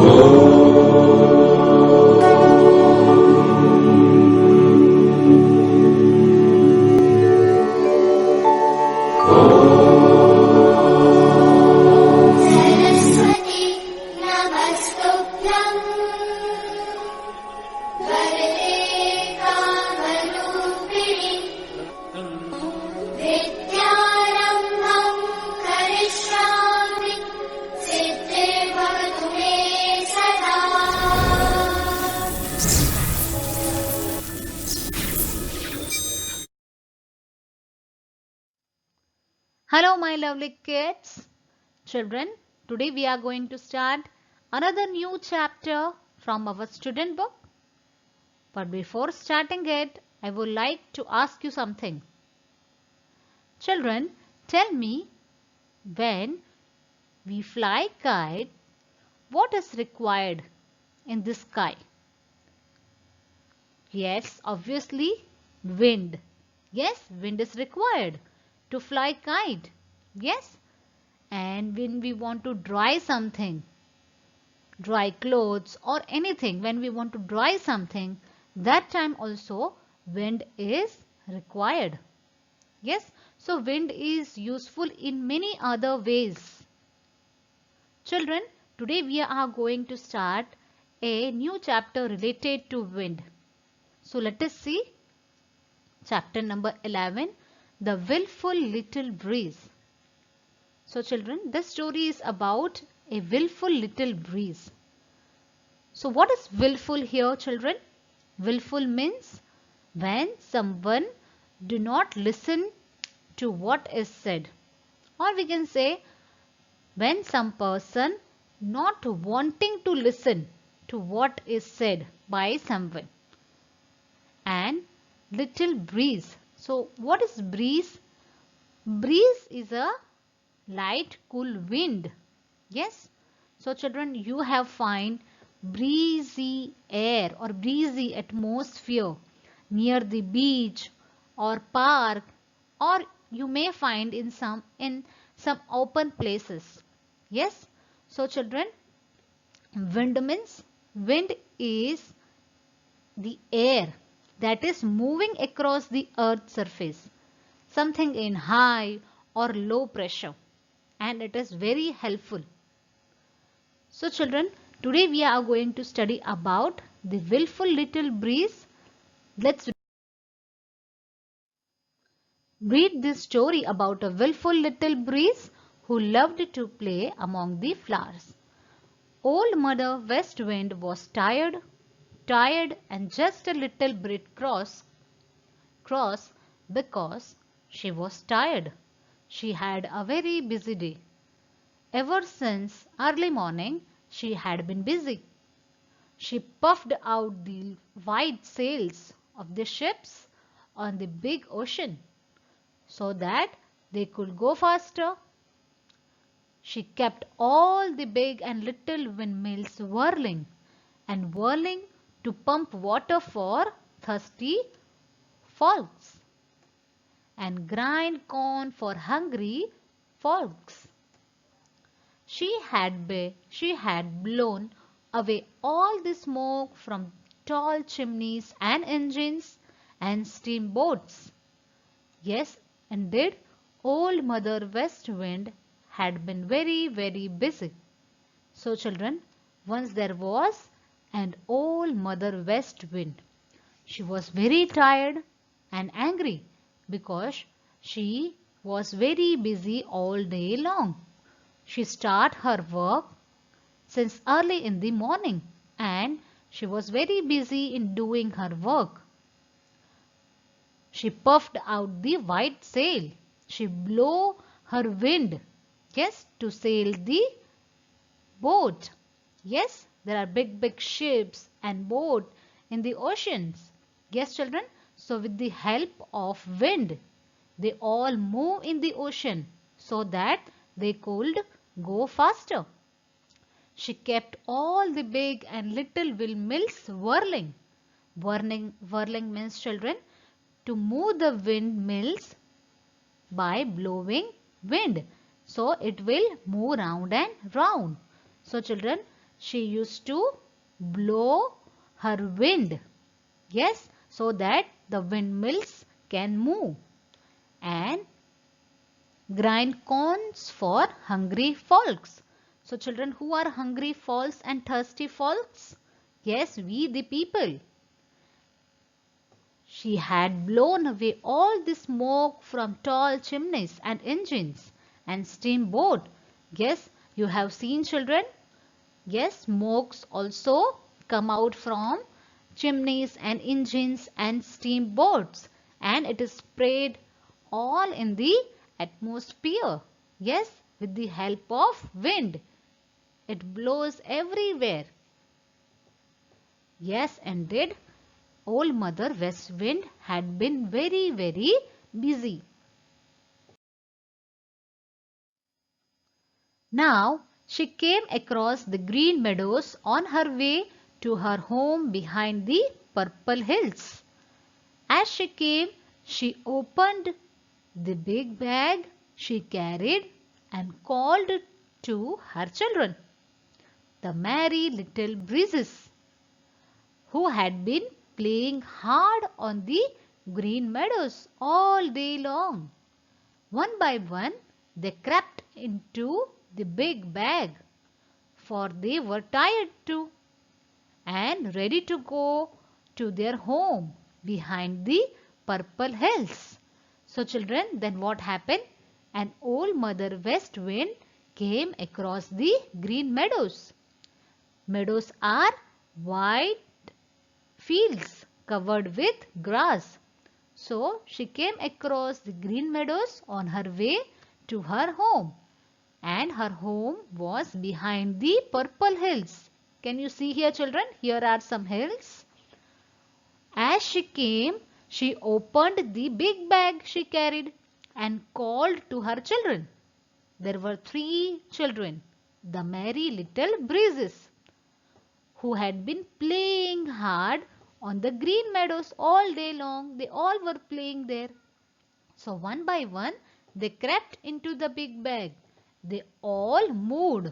सरस्वती नमस्तुभ्यं वरदे कामरूपिणि विद्यारम्भं करिष्यामि सिद्धिर्भवतु मे सदा। Hello my lovely kids, children. Today we are going to start another new chapter from our student book. But before starting it, I would like to ask you something. Children, tell me, when we fly kite, what is required in the sky? Yes, obviously wind. Yes, wind is required to fly kite. Yes. And when we want to dry something, dry clothes or anything, when we want to dry something, that time also wind is required. Yes, so wind is useful in many other ways. Children, today we are going to start a new chapter related to wind. So let us see chapter number 11, The Willful Little Breeze. So children, this story is about a willful little breeze. So what is willful here, children? Willful means when someone do not listen to what is said, or we can say when some person not wanting to listen to what is said by someone. And little breeze. So what is breeze? Breeze is a light cool wind. Yes. So children, you have find breezy air or breezy atmosphere near the beach or park, or you may find in some open places. Yes. So children, wind means wind is the air that is moving across the earth's surface, something in high or low pressure, and it is very helpful. So children, today we are going to study about the willful little breeze. Let's read this story about a willful little breeze who loved to play among the flowers. Old Mother West Wind was tired and just a little bit cross because she was tired. She had a very busy day. Ever since early morning, she had been busy. She puffed out the white sails of the ships on the big ocean so that they could go faster. She kept all the big and little windmills whirling and whirling to pump water for thirsty folks and grind corn for hungry folks. She had blown away all the smoke from tall chimneys and engines and steamboats. Yes, indeed, Old Mother West Wind had been very, very busy. So children, once there was an Old Mother West Wind. She was very tired and angry because she was very busy all day long. She started her work since early in the morning and she was very busy in doing her work. She puffed out the white sail. She blew her wind, yes, to sail the boat. Yes, there are big ships and boats in the oceans. Yes, children. So with the help of wind, they all move in the ocean so that they could go faster. She kept all the big and little windmills whirling. Whirling means, children, to move the windmills by blowing wind. So it will move round and round. So children, she used to blow her wind. Yes, so that the windmills can move. And grind corns for hungry folks. So children, who are hungry folks and thirsty folks? Yes, we the people. She had blown away all the smoke from tall chimneys and engines and steamboat. Yes, you have seen children. Yes, smokes also come out from chimneys and engines and steamboats, and it is sprayed all in the atmosphere. Yes, with the help of wind. It blows everywhere. Yes, indeed. Old Mother West Wind had been very, very busy. Now she came across the green meadows on her way to her home behind the purple hills. As she came, she opened the big bag she carried and called to her children, the merry little breezes, who had been playing hard on the green meadows all day long. One by one, they crept into the big bag, for they were tired too and ready to go to their home behind the purple hills. So children, then what happened? An old Mother West Wind came across the green meadows. Meadows are wide fields covered with grass. So she came across the green meadows on her way to her home. And her home was behind the purple hills. Can you see here children? Here are some hills. As she came, she opened the big bag she carried and called to her children. There were 3 children, the merry little breezes, who had been playing hard on the green meadows all day long. They all were playing there. So one by one, they crept into the big bag. They all moved,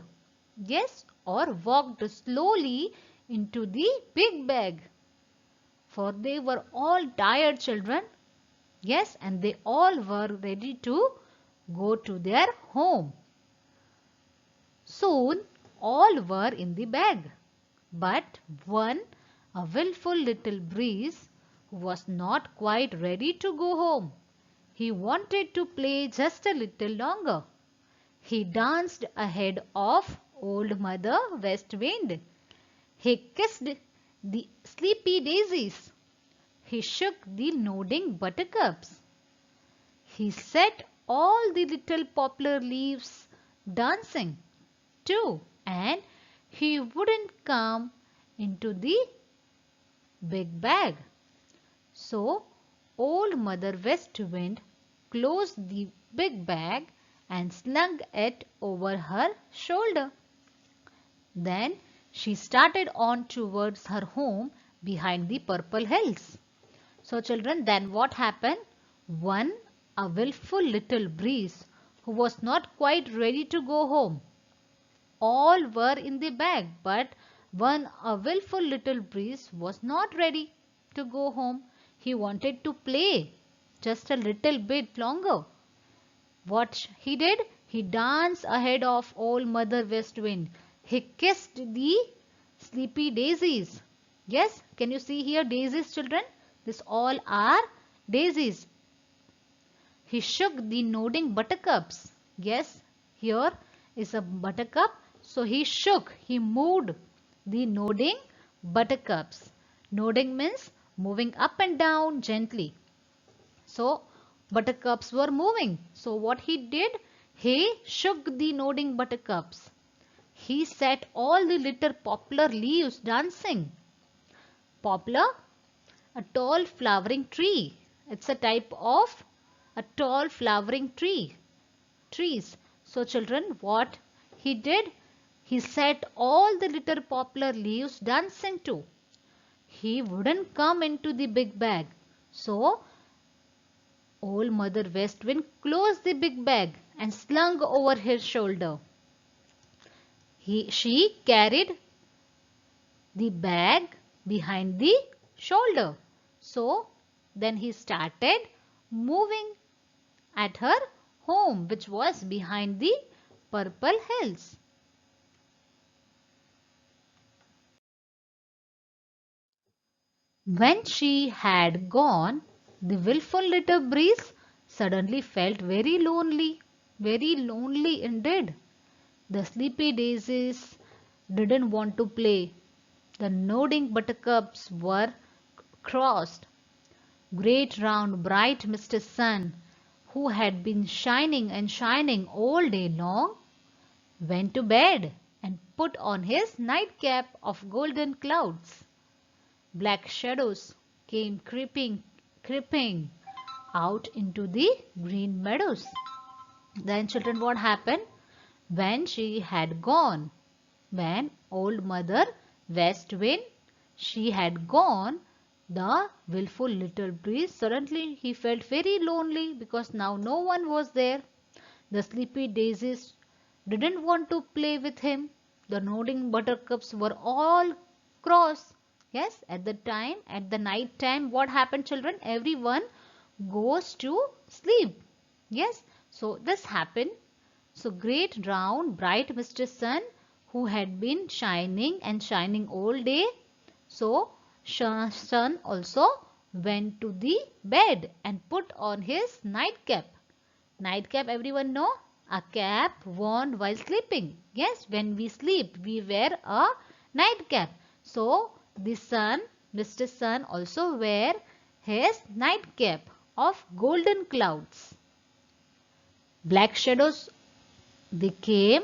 yes, or walked slowly into the big bag. For they were all tired children, yes, and they all were ready to go to their home. Soon all were in the bag, but one, a willful little breeze, who was not quite ready to go home. He wanted to play just a little longer. He danced ahead of Old Mother West Wind. He kissed the sleepy daisies. He shook the nodding buttercups. He set all the little poplar leaves dancing too, and he wouldn't come into the big bag. So Old Mother West Wind closed the big bag and slung it over her shoulder. Then she started on towards her home behind the purple hills. So children, then what happened? One, a willful little breeze, who was not quite ready to go home. All were in the bag, but one, a willful little breeze, was not ready to go home. He wanted to play just a little bit longer. What he did? He danced ahead of Old Mother West Wind. He kissed the sleepy daisies. Yes, can you see here daisies children? This all are daisies. He shook the nodding buttercups. Yes, here is a buttercup. So he shook, he moved the nodding buttercups. Nodding means moving up and down gently. So buttercups were moving. So what he did? He shook the nodding buttercups. He set all the little poplar leaves dancing. Poplar, a tall flowering tree. It's a type of a tall flowering trees. So children, what he did? He set all the little poplar leaves dancing too. He wouldn't come into the big bag. So Old Mother West Wind closed the big bag and slung over his shoulder. She carried the bag behind the shoulder. So then he started moving at her home, which was behind the purple hills. When she had gone, the willful little breeze suddenly felt very lonely indeed. The sleepy daisies didn't want to play. The nodding buttercups were crossed. Great round bright Mr. Sun, who had been shining and shining all day long, went to bed and put on his nightcap of golden clouds. Black shadows came creeping out into the green meadows. Then children, what happened? When she had gone, when old mother West Wind, she had gone, the willful little breeze suddenly he felt very lonely because now no one was there. The sleepy daisies didn't want to play with him. The nodding buttercups were all cross. Yes, at the night time, what happened, children? Everyone goes to sleep. Yes, so this happened. So great round bright Mr. Sun, who had been shining and shining all day, so Sun also went to the bed and put on his nightcap. Nightcap, everyone know? A cap worn while sleeping. Yes, when we sleep, we wear a nightcap. So, the sun, Mr. Sun also wear his nightcap of golden clouds. Black shadows, they came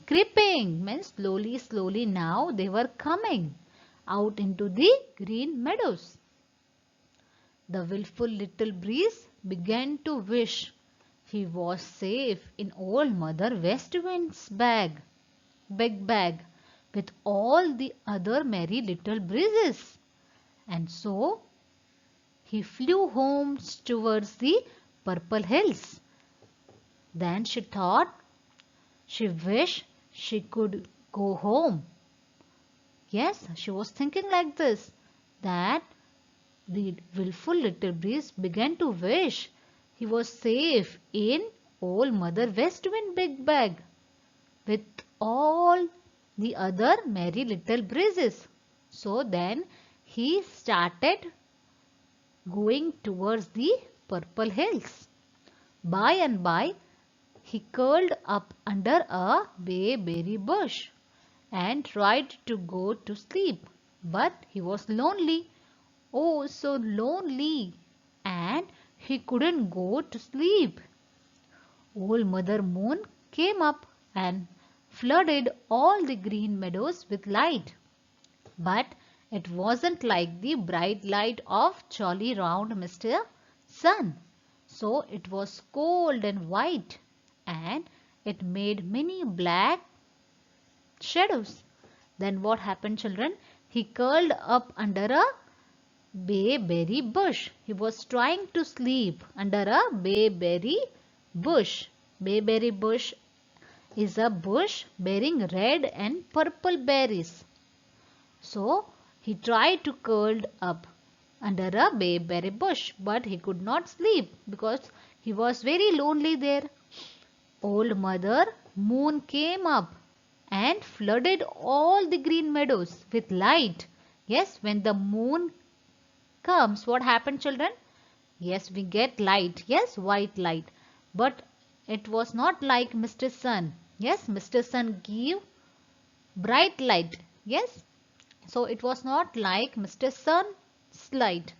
creeping, means slowly now they were coming out into the green meadows. The willful little breeze began to wish he was safe in old Mother West Wind's big bag, with all the other merry little breezes. And so he flew home towards the purple hills. Then she thought she wished she could go home. Yes, she was thinking like this, that the willful little breeze began to wish he was safe in old Mother West Wind big bag with all the other merry little breezes. So then he started going towards the purple hills. By and by, he curled up under a bayberry bush and tried to go to sleep. But he was lonely. Oh, so lonely. And he couldn't go to sleep. Old Mother Moon came up and flooded all the green meadows with light. But it wasn't like the bright light of jolly round Mr. Sun. So it was cold and white, and it made many black shadows. Then what happened, children? He curled up under a bayberry bush. He was trying to sleep under a bayberry bush. Bayberry bush is a bush bearing red and purple berries. So he tried to curl up under a bayberry bush, but he could not sleep because he was very lonely there. Old Mother Moon came up and flooded all the green meadows with light. Yes, when the moon comes, what happened, children? Yes, we get light. Yes, white light. But it was not like Mr. Sun. Yes, Mr. Sun gave bright light. Yes, so it was not like Mr. Sun's light.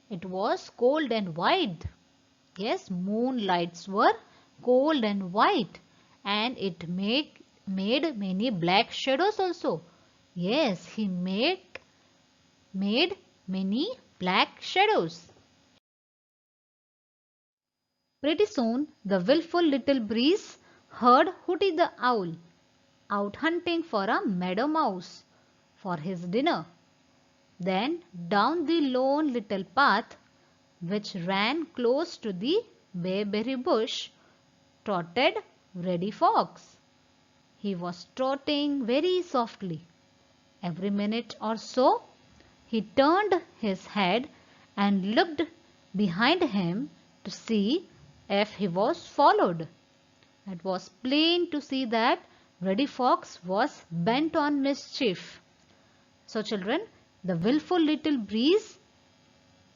It was cold and white. Yes, moonlights were cold and white, and it made many black shadows also. Yes, he made many black shadows. Pretty soon the willful little breeze heard Hooty the owl out hunting for a meadow mouse for his dinner. Then down the lone little path which ran close to the bayberry bush trotted Reddy Fox. He was trotting very softly, Every minute or so, he turned his head and looked behind him to see if he was followed. It was plain to see that Reddy Fox was bent on mischief. So children, the willful little breeze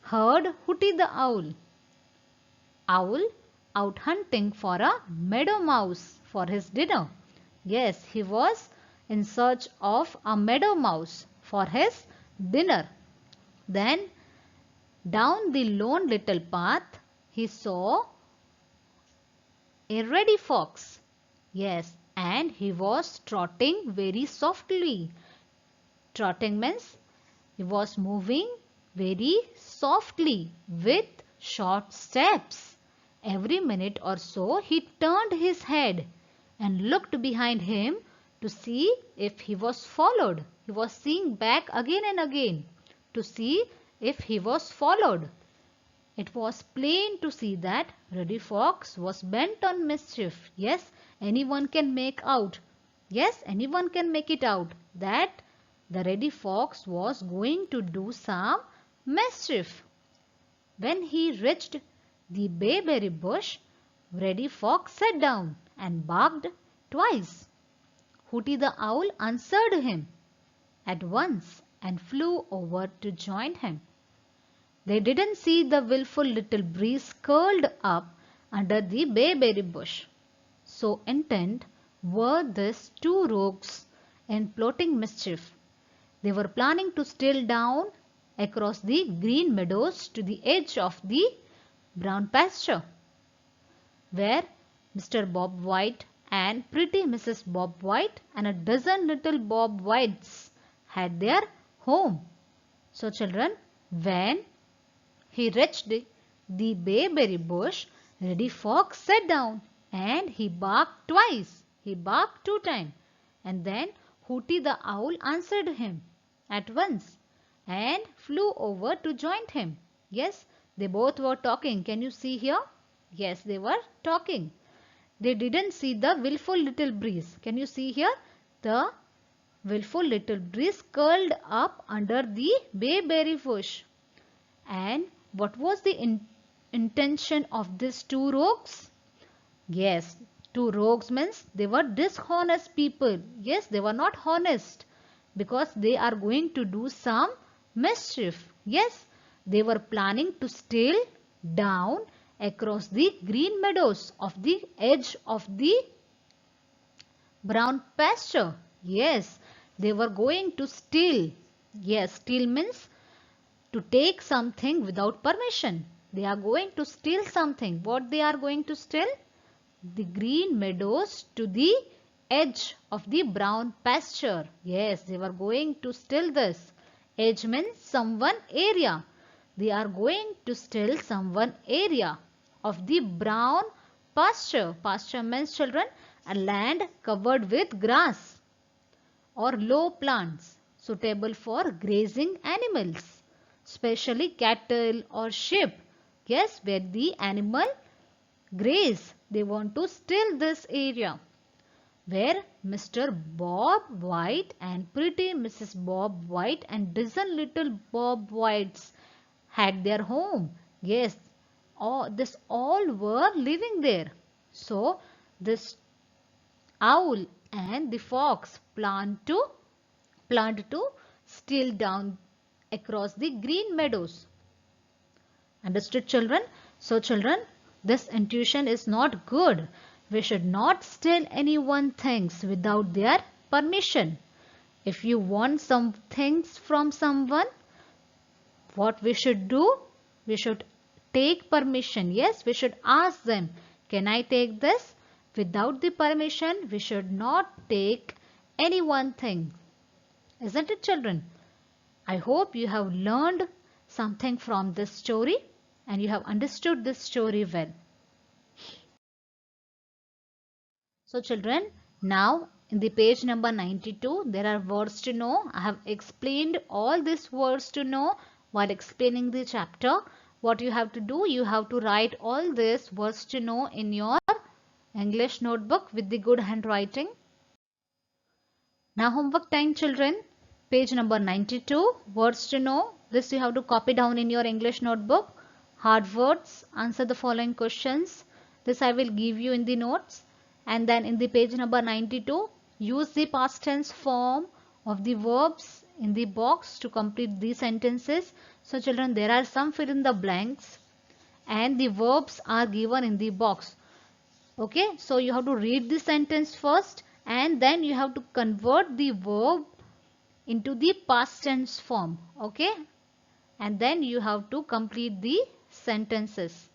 heard Hooty the Owl. Owl out hunting for a meadow mouse for his dinner. Yes, he was in search of a meadow mouse for his dinner. Then down the lone little path he saw a Reddy Fox. Yes, and he was trotting very softly. Trotting means he was moving very softly with short steps. Every minute or so he turned his head and looked behind him to see if he was followed. He was seeing back again and again to see if he was followed. It was plain to see that Reddy Fox was bent on mischief. Yes, anyone can make out. Yes, anyone can make it out that the Reddy Fox was going to do some mischief. When he reached the bayberry bush, Reddy Fox sat down and barked twice. Hooty the Owl answered him at once and flew over to join him. They didn't see the willful little breeze curled up under the bayberry bush. So intent were these two rogues in plotting mischief. They were planning to steal down across the green meadows to the edge of the brown pasture, where Mr. Bob White and pretty Mrs. Bob White and a dozen little Bob Whites had their home. So children, when he reached the bayberry bush, Reddy Fox sat down and he barked twice. He barked 2 times, and then Hooty the Owl answered him at once and flew over to join him. Yes, they both were talking. Can you see here? Yes, they were talking. They didn't see the willful little breeze. Can you see here? The willful little breeze curled up under the bayberry bush. And what was the intention of these two rogues? Yes, two rogues means they were dishonest people. Yes, they were not honest because they are going to do some mischief. Yes, they were planning to steal down across the green meadows of the edge of the brown pasture. Yes, they were going to steal. Yes, steal means to take something without permission. They are going to steal something. What they are going to steal? The green meadows to the edge of the brown pasture. Yes, they were going to steal this. Edge means someone area. They are going to steal someone area of the brown pasture. Pasture means children a land covered with grass or low plants suitable for grazing animals, especially cattle or sheep. Yes, where the animal graze. They want to steal this area where Mr. Bob White and pretty Mrs. Bob White and dozen little Bob Whites had their home. Yes, this all were living there. So this owl and the fox planned to steal down across the green meadows. Understood, children? So children, this intuition is not good. We should not steal anyone's things without their permission. If you want some things from someone, what we should do? We should take permission. Yes, we should ask them, can I take this? Without the permission, we should not take any one thing. Isn't it, children? I hope you have learned something from this story and you have understood this story well. So children, now in the page number 92, there are words to know. I have explained all these words to know while explaining the chapter. What you have to do, you have to write all these words to know in your English notebook with the good handwriting. Now homework time, children. Page number 92, words to know. This you have to copy down in your English notebook. Hard words, answer the following questions. This I will give you in the notes. And then in the page number 92, use the past tense form of the verbs in the box to complete these sentences. So children, there are some fill in the blanks and the verbs are given in the box. Okay, so you have to read the sentence first and then you have to convert the verb into the past tense form. Okay, and then you have to complete the sentences.